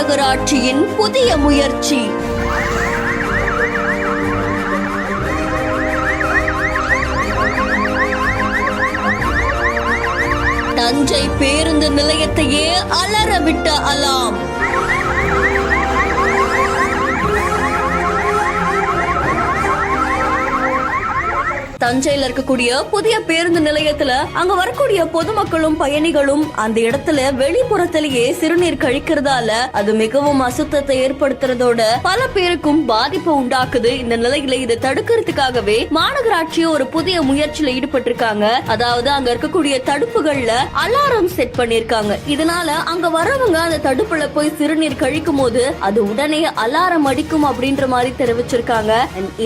மாநகராட்சியின் புதிய முயற்சி. தஞ்சை பேருந்து நிலையத்தையே அலறவிட்ட அலாம். தஞ்சையில இருக்கக்கூடிய புதிய பேருந்து நிலையத்துல அங்க வரக்கூடிய பொதுமக்களும் பயணிகளும் அந்த இடத்துல வெளிப்புறத்திலேயே சிறுநீர் கழிக்கிறதால அது மிகவும் அசுத்தத்தை ஏற்படுத்துறதோட பல பேருக்கும் பாதிப்பு உண்டாக்குது. இந்த நிலையில இதை தடுக்கிறதுக்காகவே மாநகராட்சி ஒரு புதிய முயற்சியில ஈடுபட்டிருக்காங்க. அதாவது அங்க இருக்கக்கூடிய தடுப்புகள்ல அலாரம் செட் பண்ணிருக்காங்க. இதனால அங்க வரவங்க அந்த தடுப்புல போய் சிறுநீர் கழிக்கும் போது அது உடனே அலாரம் அடிக்கும் அப்படின்ற மாதிரி தெரிவிச்சிருக்காங்க.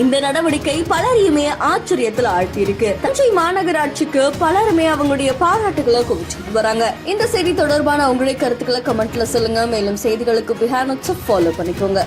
இந்த நடவடிக்கை பலரையுமே ஆச்சரியத்தில் ஆழ்த்தி இருக்கு. தஞ்சை மாநகராட்சிக்கு பலருமே அவங்களுடைய பாராட்டுகளை குவிச்சிட்டு வராங்க. இந்த செய்தி தொடர்பான உங்களுடைய கருத்துக்களை கமெண்ட்ல சொல்லுங்க. மேலும் செய்திகளுக்கு பிஹானட்ஸ் ஃபாலோ பண்ணிக்கோங்க.